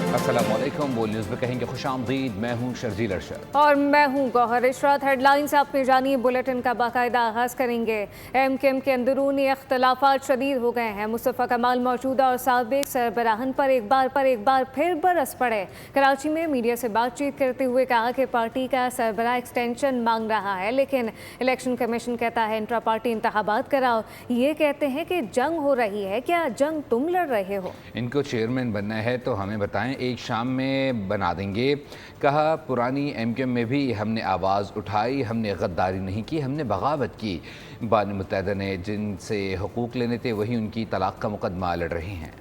अस्सलामुअलैकुम। बोल न्यूज़ में कहेंगे खुश आमदीद। मैं हूँ शर्जील अरशद और मैं हूँ गौहर इशरत। हेडलाइंस आप में जानिए, बुलेटिन का बाकायदा आगाज़ करेंगे। एमकेएम के अंदरूनी अख्तलाफात शदीद हो गए हैं। मुस्तफ़ा कमाल मौजूदा और साबिक सरबराहन पर एक बार फिर बरस पड़े। कराची में मीडिया से बातचीत करते हुए कहा कि पार्टी का सरबराह एक्सटेंशन मांग रहा है, लेकिन इलेक्शन कमीशन कहता है इंट्रा पार्टी इंतखाबात कराओ। ये कहते हैं कि जंग हो रही है, क्या जंग तुम लड़ रहे हो? इनको चेयरमैन बनना है तो हमें बताएं, एक शाम में बना देंगे। कहा पुरानी एमकेएम में भी हमने आवाज़ उठाई, हमने गद्दारी नहीं की, हमने बगावत की। बानी मुत्तहिदा ने जिनसे हुकूक लेने थे वही उनकी तलाक का मुकदमा लड़ रहे हैं।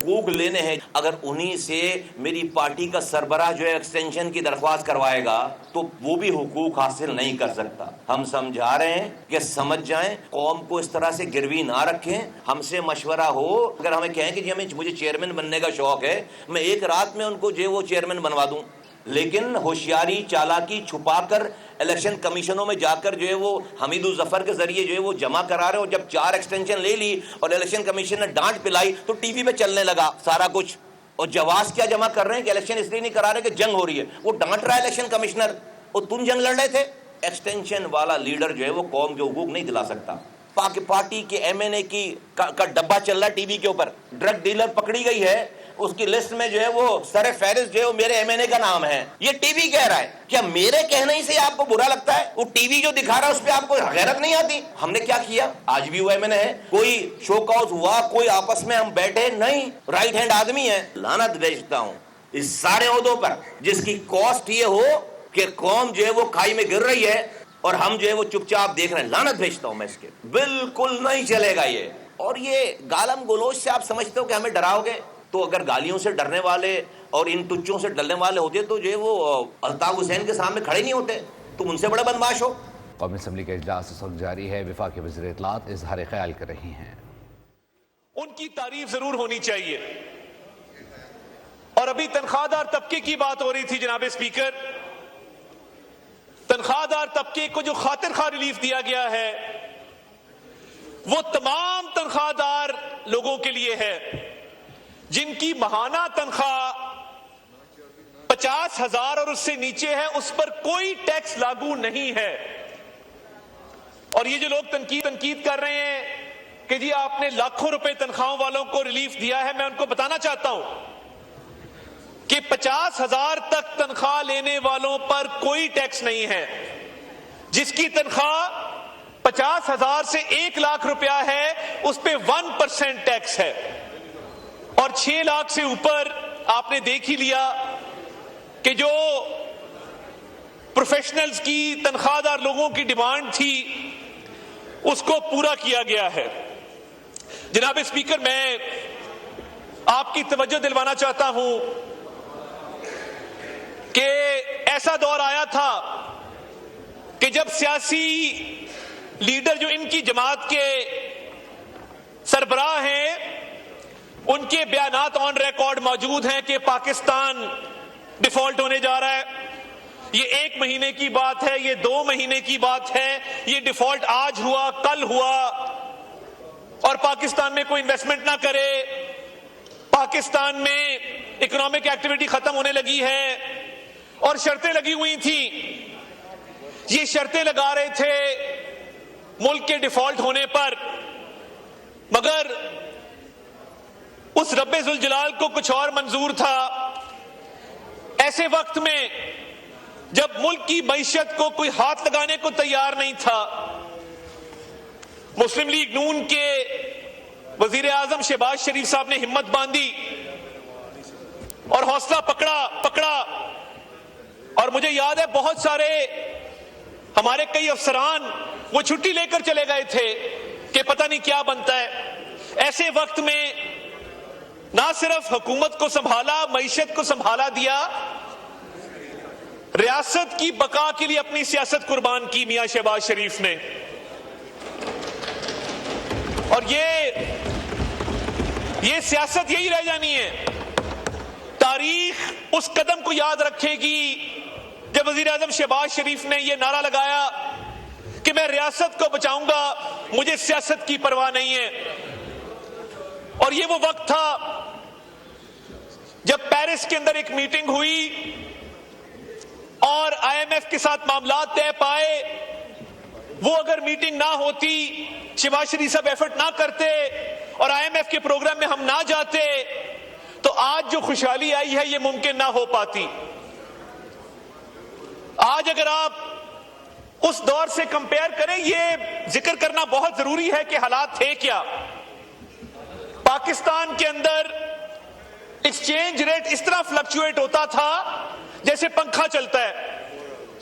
हुकूक लेने हैं, अगर उन्हीं से मेरी पार्टी का सरबराह जो है एक्सटेंशन की दरख्वास्त करवाएगा तो वो भी हुकूक हासिल नहीं कर सकता। हम समझा रहे हैं कि समझ जाएं, कौम को इस तरह से गिरवी ना रखें। हमसे मशवरा हो, अगर हमें कहें कि जी मुझे चेयरमैन बनने का शौक है, मैं एक रात में उनको जो वो चेयरमैन बनवा दूं, लेकिन होशियारी चालाकी छुपाकर इलेक्शन कमीशनों में जाकर जो है वो हमीदुल जफर के जरिए जो है वो जमा करा रहे हो। जब 4 एक्सटेंशन ले ली और इलेक्शन कमीशन ने डांट पिलाई तो टीवी पे चलने लगा सारा कुछ। और जवाब क्या जमा कर रहे हैं कि इलेक्शन इसलिए नहीं करा रहे कि जंग हो रही है। वो डांट रहा है इलेक्शन कमिश्नर, और तुम जंग लड़ रहे थे। एक्सटेंशन वाला लीडर जो है वो कौम के हुकूक नहीं दिला सकता। पार्टी के एमएनए का डब्बा चल रहा है टीवी के ऊपर, ड्रग डीलर पकड़ी गई है, उसकी लिस्ट में जो है वो सर फहरिस्त जो है वो मेरे एमएनए का नाम है। ये टीवी कह रहा है। क्या मेरे कहने ही से आपको बुरा लगता है? वो टीवी जो दिखा रहा है उस पर आपको गैरत नहीं आती? हमने क्या किया? आज भी वो एमएनए है। कोई शो कॉज हुआ, कोई आपस में हम बैठे नहीं, राइट हैंड आदमी है। लानत भेजता हूं इस सारे ओहदों पर जिसकी कॉस्ट ये हो कि कौम जो है वो खाई में गिर रही है और हम जो है वो चुपचाप देख रहे हैं। लानत भेजता हूं मैं इसके। बिल्कुल नहीं चलेगा ये। और ये गालम गलोच से आप समझते हो कि हमें डराओगे? तो अगर गालियों से डरने वाले और इन टुच्चों से डरने वाले होते तो जो है वो अल्ताफ हुसैन के सामने खड़े नहीं होते। तुम उनसे बड़ा बदमाश हो। कौमी असम्बली का इजलास इस वक्त जारी है। वफाकी वज़ीर इत्तलात इज़हार ख्याल कर रही हैं। उनकी तारीफ जरूर होनी चाहिए। और अभी तनख्वाहदार तबके की बात हो रही थी जनाब स्पीकर। तनख्वाहदार तबके को जो खातिर खा रिलीफ दिया गया है वो तमाम तनख्वाहदार लोगों के लिए है जिनकी माहाना तनख्वाह 50,000 और उससे नीचे है, उस पर कोई टैक्स लागू नहीं है। और ये जो लोग तनकीद कर रहे हैं कि जी आपने लाखों रुपए तनख्वाहों वालों को रिलीफ दिया है, मैं उनको बताना चाहता हूं कि 50,000 तक तनख्वाह लेने वालों पर कोई टैक्स नहीं है। जिसकी तनख्वाह 50,000 से 1 लाख रुपया है उस पे 1% टैक्स है। और 6 लाख से ऊपर आपने देख ही लिया कि जो प्रोफेशनल्स की तनख्वाहदार लोगों की डिमांड थी उसको पूरा किया गया है। जनाब स्पीकर, मैं आपकी तवज्जो दिलवाना चाहता हूं कि ऐसा दौर आया था कि जब सियासी लीडर जो इनकी जमात के सरबराह हैं उनके बयानात ऑन रिकॉर्ड मौजूद हैं कि पाकिस्तान डिफॉल्ट होने जा रहा है। ये 1 महीने की बात है, ये 2 महीने की बात है, ये डिफॉल्ट आज हुआ कल हुआ और पाकिस्तान में कोई इन्वेस्टमेंट ना करे, पाकिस्तान में इकोनॉमिक एक्टिविटी खत्म होने लगी है और शर्तें लगी हुई थी। ये शर्तें लगा रहे थे मुल्क के डिफॉल्ट होने पर, मगर उस रब्बे जुल जलाल को कुछ और मंजूर था। ऐसे वक्त में जब मुल्क की मईशत को कोई हाथ लगाने को तैयार नहीं था, मुस्लिम लीग नून के वजीर आजम शहबाज शरीफ साहब ने हिम्मत बांधी और हौसला पकड़ा। और मुझे याद है बहुत सारे हमारे कई अफसरान वो छुट्टी लेकर चले गए थे कि पता नहीं क्या बनता है। ऐसे वक्त में ना सिर्फ हुकूमत को संभाला, मईशत को संभाला दिया, रियासत की बका के लिए अपनी सियासत कुर्बान की मियां शहबाज शरीफ ने। और ये सियासत यही रह जानी है। तारीख उस कदम को याद रखेगी जब वजीर आजम शहबाज शरीफ ने यह नारा लगाया कि मैं रियासत को बचाऊंगा, मुझे सियासत की परवाह नहीं है। और ये वो वक्त था جب پیرس کے اندر ایک میٹنگ ہوئی اور IMF کے ساتھ معاملات طے پائے، وہ اگر میٹنگ نہ ہوتی، شہباز شریف صاحب ایفرٹ نہ کرتے اور IMF کے پروگرام میں ہم نہ جاتے، تو آج جو خوشحالی آئی ہے یہ ممکن نہ ہو پاتی۔ آج اگر آپ اس دور سے کمپیئر کریں، یہ ذکر کرنا بہت ضروری ہے کہ حالات تھے کیا۔ پاکستان کے اندر ایکسچینج ریٹ اس طرح فلکچویٹ ہوتا تھا جیسے پنکھا چلتا ہے۔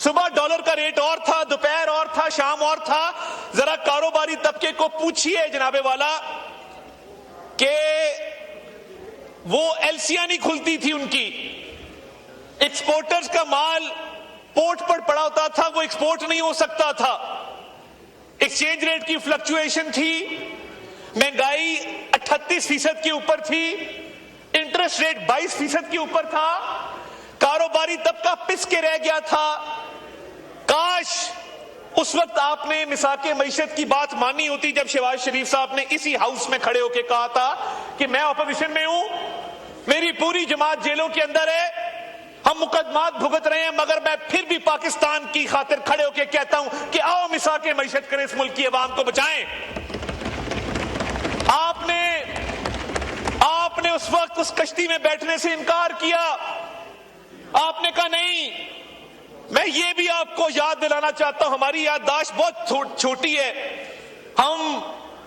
صبح ڈالر کا ریٹ اور تھا، دوپہر اور تھا، شام اور تھا۔ ذرا کاروباری طبقے کو پوچھئے جناب والا کہ وہ ایلسیاں نہیں کھلتی تھی ان کی، ایکسپورٹرز کا مال پورٹ پر پڑا ہوتا تھا، وہ ایکسپورٹ نہیں ہو سکتا تھا۔ ایکسچینج ریٹ کی فلکچویشن تھی، مہنگائی 38% کے اوپر تھی، انٹرسٹ ریٹ 22% کے اوپر تھا، کاروباری طبقہ پس کے رہ گیا تھا۔ کاش اس وقت آپ نے مساق معیشت کی بات مانی ہوتی جب شہباز شریف صاحب نے اسی ہاؤس میں کھڑے ہو کے کہا تھا کہ میں اپوزیشن میں ہوں، میری پوری جماعت جیلوں کے اندر ہے، ہم مقدمات بھگت رہے ہیں، مگر میں پھر بھی پاکستان کی خاطر کھڑے ہو کے کہتا ہوں کہ آؤ مساق معیشت کریں، اس ملک کی عوام کو بچائیں۔ آپ نے اس وقت اس کشتی میں بیٹھنے سے انکار کیا۔ آپ نے کہا نہیں۔ میں یہ بھی آپ کو یاد دلانا چاہتا ہوں، ہماری یادداشت بہت چھوٹی ہے، ہم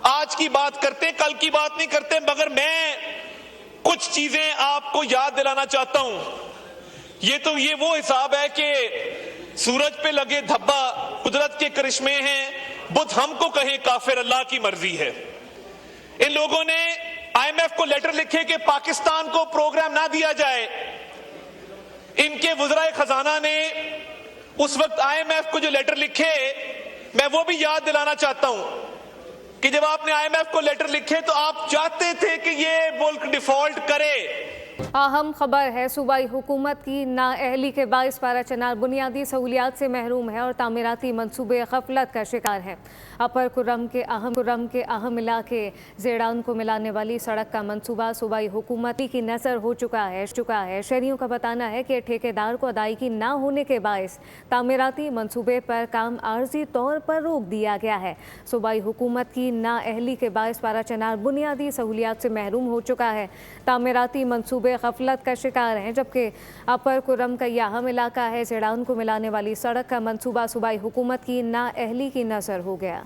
آج کی بات کرتے ہیں، کل کی بات نہیں کرتے، مگر میں کچھ چیزیں آپ کو یاد دلانا چاہتا ہوں۔ یہ وہ حساب ہے کہ سورج پہ لگے دھبا قدرت کے کرشمے ہیں، بدھ ہم کو کہیں کافر اللہ کی مرضی ہے۔ ان لوگوں نے IMF کو لیٹر لکھے کہ پاکستان کو پروگرام نہ دیا جائے۔ ان کے وزرائے خزانہ نے اس وقت IMF کو جو لیٹر لکھے، میں وہ بھی یاد دلانا چاہتا ہوں کہ جب آپ نے IMF کو لیٹر لکھے تو آپ چاہتے تھے کہ یہ ملک ڈیفالٹ کرے۔ اہم خبر ہے، صوبائی حکومت کی نااہلی کے باعث پارا چنار بنیادی سہولیات سے محروم ہے اور تعمیراتی منصوبے غفلت کا شکار ہے۔ اپر کرم کے اہم علاقے زیڑان کو ملانے والی سڑک کا منصوبہ صوبائی حکومت کی نظر ہو چکا ہے۔ شہریوں کا بتانا ہے کہ ٹھیکیدار کو ادائیگی نہ ہونے کے باعث تعمیراتی منصوبے پر کام عارضی طور پر روک دیا گیا ہے۔ صوبائی حکومت کی نااہلی کے باعث پارا چنار بنیادی سہولیات سے محروم ہو چکا ہے۔ تعمیراتی منصوبے غفلت کا شکار ہیں، جبکہ اپر کرم کا یہ اہم علاقہ ہے زیڑان کو ملانے والی سڑک کا منصوبہ صوبائی حکومت کی نااہلی کی نظر ہو گیا۔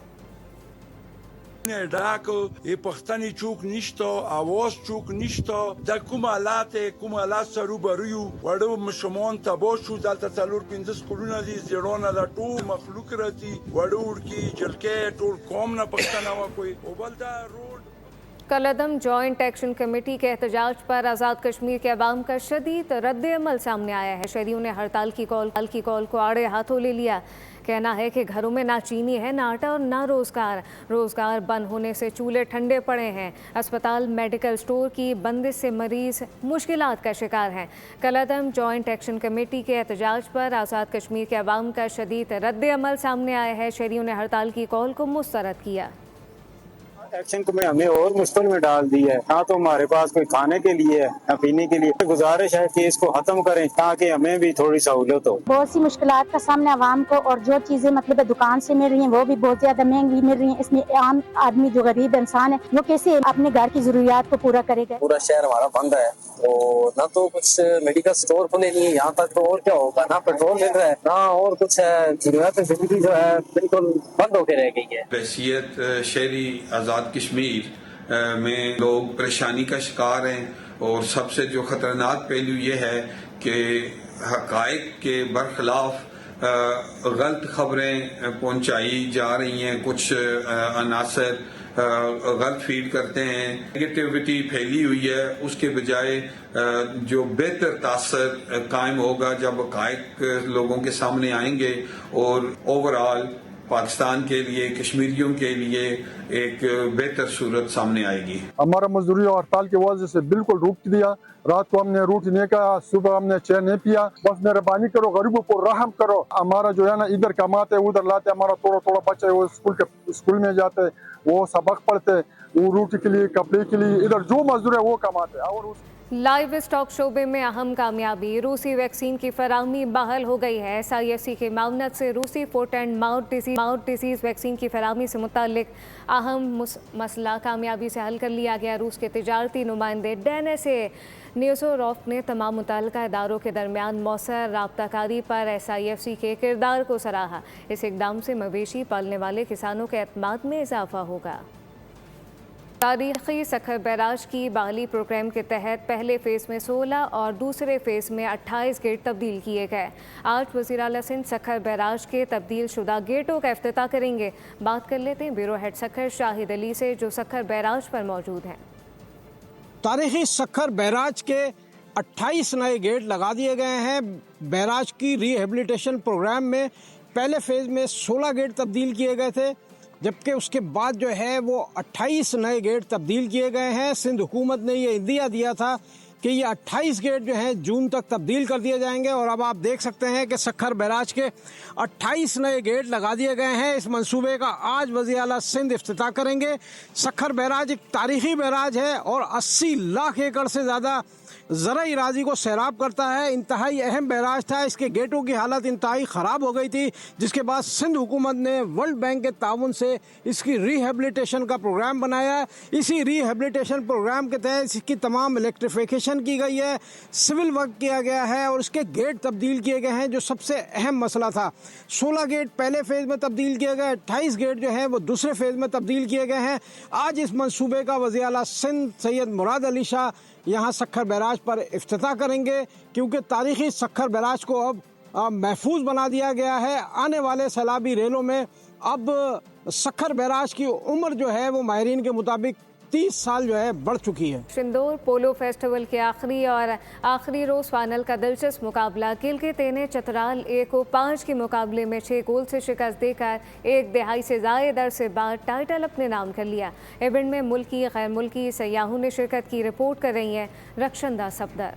ډاکو ای پښتني چوک نشته، اواز چوک نشته، د کوم حالات سره روبرو یو وړو مشمون تبو شو، دلته څلور 15 کلونه دي، زیړونه د ټول مخلوق راځي، وړو ورکی جلکې ټول قوم نه پښتنه وا کوي او بل دا روډ۔ کالعدم جوائنٹ ایکشن کمیٹی کے احتجاج پر آزاد کشمیر کے عوام کا شدید رد عمل سامنے آیا ہے۔ شہریوں نے ہڑتال کی کال کو آڑے ہاتھوں لے لیا۔ کہنا ہے کہ گھروں میں نہ چینی ہے، نہ آٹا اور نہ روزگار بند ہونے سے چولہے ٹھنڈے پڑے ہیں۔ اسپتال میڈیکل سٹور کی بندش سے مریض مشکلات کا شکار ہیں۔ کالعدم جوائنٹ ایکشن کمیٹی کے احتجاج پر آزاد کشمیر کے عوام کا شدید رد عمل سامنے آیا ہے۔ شہریوں نے ہڑتال کی کال کو مسترد کیا۔ ایکشن کو ہمیں اور مشکل میں ڈال دی ہے، نہ تو ہمارے پاس کوئی کھانے کے لیے ہے نہ پینے کے لیے۔ گزارش ہے کہ اس کو ختم کریں تاکہ ہمیں بھی تھوڑی سہولت ہو۔ بہت سی مشکلات کا سامنا عوام کو، اور جو چیزیں مطلب دکان سے مل رہی ہیں وہ بھی بہت زیادہ مہنگی مل رہی ہیں۔ اس میں عام آدمی جو غریب انسان ہے وہ کیسے اپنے گھر کی ضروریات کو پورا کرے گا؟ پورا شہر ہمارا بند ہے، تو نہ تو کچھ میڈیکل سٹور کھلے نہیں ہے یہاں تک، تو اور کیا ہوگا؟ نہ پیٹرول مل رہا ہے نہ اور کچھ ہے۔ ضرورت زندگی جو ہے بالکل بند ہو کے رہ گئی ہے۔ بحیثیت شہری آزاد کشمیر میں لوگ پریشانی کا شکار ہیں، اور سب سے جو خطرناک پہلو یہ ہے کہ حقائق کے برخلاف غلط خبریں پہنچائی جا رہی ہیں۔ کچھ عناصر غلط فیڈ کرتے ہیں، نیگیٹیوٹی پھیلی ہوئی ہے۔ اس کے بجائے جو بہتر تاثر قائم ہوگا جب حقائق لوگوں کے سامنے آئیں گے، اور اوورآل پاکستان کے لیے، کشمیریوں کے لیے ایک بہتر صورت سامنے آئے گی۔ ہمارا مزدوری اور ہڑتال کی وجہ سے بالکل روک دیا۔ رات کو ہم نے روٹی نہیں کھایا، صبح ہم نے چائے نہیں پیا۔ بس مہربانی کرو، غریبوں کو رحم کرو۔ ہمارا جو ہے نا ادھر کماتے ادھر لاتے، ہمارا تھوڑا بچہ وہ اسکول میں جاتے، وہ سبق پڑھتے، وہ روٹی کے لیے کپڑے کے لیے ادھر جو مزدور ہے وہ کماتے۔ اور लाइव स्टॉक शोबे में अहम कामयाबी, रूसी वैक्सीन की फराहमी बहाल हो गई है। SIFC की मामनत से रूसी foot and mouth disease vaccine की फराहमी से मुतालिक अहम मसला कामयाबी से हल कर लिया गया। रूस के तिजारती नुमाइंदे डेनिस न्यूसोरॉफ ने तमाम मुतल्लिका इदारों के दरमियान मौसर राब्ताकारी पर SIFC के किरदार को सराहा। इस इक़दाम से मवेशी पालने वाले किसानों के एतमाद में इजाफा होगा। तारीखी सखर बैराज की बहाली प्रोग्राम के तहत पहले फ़ेज़ में 16 और दूसरे फ़ेज़ में 28 गेट तब्दील किए गए। आज वज़ीर आला सिंध सखर बैराज के तब्दील शुदा गेटों का इफ्तिताह करेंगे। बात कर लेते हैं ब्यूरो हेड सखर शाहिद अली से, जो सखर बैराज पर मौजूद हैं। तारीखी सखर बैराज के 28 नए गेट लगा दिए गए हैं। बैराज की रिहेबिलिटेशन प्रोग्राम में पहले फ़ेज़ में 16 गेट तब्दील किए गए थे, जबकि उसके बाद जो है वो 28 नए गेट तब्दील किए गए हैं। सिंध हुकूमत ने ये इंदिया दिया था कि ये 28 गेट जो हैं जून तक तब्दील कर दिए जाएंगे, और अब आप देख सकते हैं कि सखर बैराज के 28 नए गेट लगा दिए गए हैं। इस मंसूबे का आज वज़ीर आला सिंध इफ्तिताह करेंगे। सखर बैराज एक तारीखी बैराज है और 80 लाख एकड़ से ज़्यादा ज़राई इरादी को सैराब करता है। इंतहाई अहम बैराज था। इसके गेटों की हालत इंतहाई ख़राब हो गई थी, जिसके बाद सिंध हुकूमत ने वर्ल्ड बैंक के ताउन से इसकी रिहेबिलिटेशन का प्रोग्राम बनाया है। इसी रिहेबिलिटेशन प्रोग्राम के तहत इसकी तमाम इलेक्ट्रिफिकेशन की गई है, सिविल वर्क किया गया है और इसके गेट तब्दील किए गए हैं, जो सबसे अहम मसला था। 16 गेट पहले फ़ेज़ में तब्दील किए गए, 28 गेट जो है वो दूसरे फ़ेज़ में तब्दील किए गए हैं। आज इस मंसूबे का वज़ीर आला सिंध सैयद मुराद अली शाह यहाँ सखर बैराज पर इफ्तिताह करेंगे, क्योंकि तारीखी सखर बैराज को अब महफूज बना दिया गया है। आने वाले सैलाबी रेलों में अब सखर बैराज की उम्र जो है वो माहिरीन के मुताबिक 30 साल जो है बढ़ चुकी है। शिंदोर पोलो फेस्टिवल के आखिरी रोज़ फाइनल का दिलचस्प मुकाबला गिलगित ने चतराल A को 5 के मुकाबले में 6 गोल से शिकस्त देकर एक दहाई से ज़ायद अरसे बाद टाइटल अपने नाम कर लिया। इवेंट में मुल्की गैर मुल्की सयाहों ने शिरकत की। रिपोर्ट कर रही हैं रक्षंदा सफदर।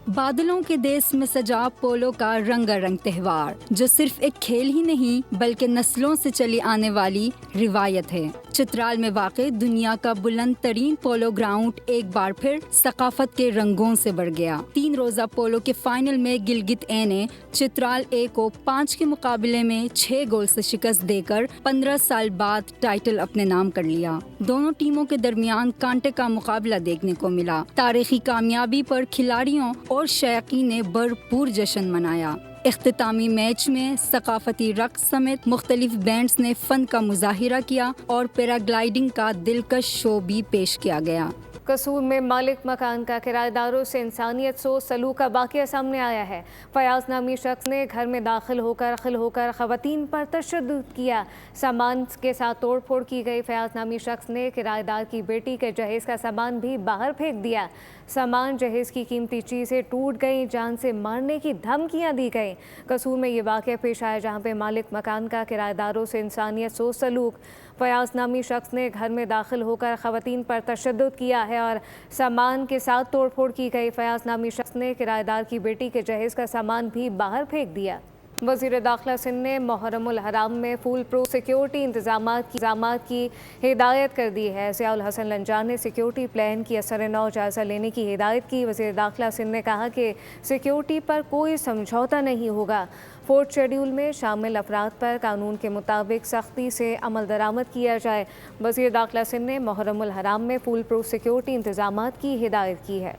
बादलों के देश में सजा पोलो का रंगारंग त्यौहार, जो सिर्फ एक खेल ही नहीं बल्कि नस्लों से चली आने वाली रिवायत है। चित्राल में वाक़े दुनिया का बुलंद तरीन पोलो ग्राउंड एक बार फिर सकाफत के रंगों से भर गया। 3 रोज़ा पोलो के फाइनल में गिलगित ए ने चित्राल A को 5 के मुकाबले में 6 गोल से शिकस्त देकर 15 साल बाद टाइटल अपने नाम कर लिया। दोनों टीमों के दरमियान कांटे का मुकाबला देखने को मिला। तारीखी कामयाबी पर खिलाड़ियों और शायकीन ने भरपूर जश्न मनाया। इख्तितामी मैच में सकाफती रक्स समेत मुख्तलिफ बैंड्स ने फन का मुजाहिरा किया और पैराग्लाइडिंग का दिलकश शो भी पेश किया गया। कसूर में मालिक मकान का किराएदारों से इंसानियत सो सलूक का वाक़या सामने आया है। फयाज नामी शख्स ने घर में दाखिल होकर ख़वातीन पर तशद्दुद किया। सामान के साथ तोड़ फोड़ की गई। फयाज नामी शख्स ने किराएदार की बेटी के जहेज़ का सामान भी बाहर फेंक दिया। सामान जहेज़ की कीमती चीज़ें टूट गई, जान से मारने की धमकियाँ दी गई। कसूर में ये वाक़या पेश आया जहाँ पे मालिक मकान का किराएदारों से इंसानियत सो सलूक। फयाज नामी शख्स ने घर में दाखिल होकर ख़वातीन पर तशद्दुद किया है और सामान के साथ तोड़ फोड़ की गई। फयाज नामी शख्स ने किराएदार की बेटी के जहेज़ का सामान भी बाहर फेंक दिया। वज़ीर दाखिला सिंध ने मुहर्रमुल हराम में फुल प्रूफ सिक्योरिटी इंतज़ामात की हिदायत कर दी है। ज़ियाउल हसन लंजान ने सिक्योरिटी प्लान की असर नौ जायज़ा लेने की हिदायत की। वज़ीर दाखिला सिंध ने कहा कि सिक्योरिटी पर कोई समझौता नहीं होगा। 4th शेड्यूल में शामिल अफराद पर कानून के मुताबिक सख्ती से अमल दरामद किया जाए। वज़ीर दाखिला सिंध ने मुहर्रमुल हराम में फुल प्रूफ सिक्योरिटी इंतज़ामात की हिदायत की है।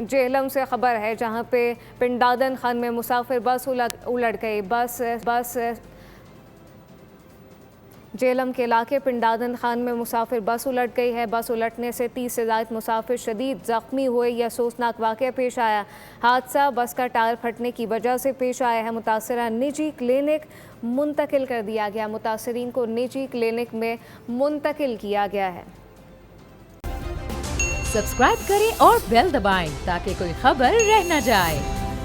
जेहलम से खबर है जहां पे पिंडादन खान में मुसाफिर बस उलट गई। जेहलम के इलाके पिंडादन खान में मुसाफिर बस उलट गई है। बस उलटने से 30 से ज़ायद मुसाफिर शदीद ज़ख्मी हुए। यह अफसोसनाक वाक़या पेश आया। हादसा बस का टायर फटने की वजह से पेश आया है। मुतासरा निजी क्लिनिक मुंतकिल कर दिया गया। मुतासरीन को निजी क्लिनिक में मुंतकिल किया गया है। सब्सक्राइब करें और बेल दबाएं ताकि कोई खबर रह न जाए।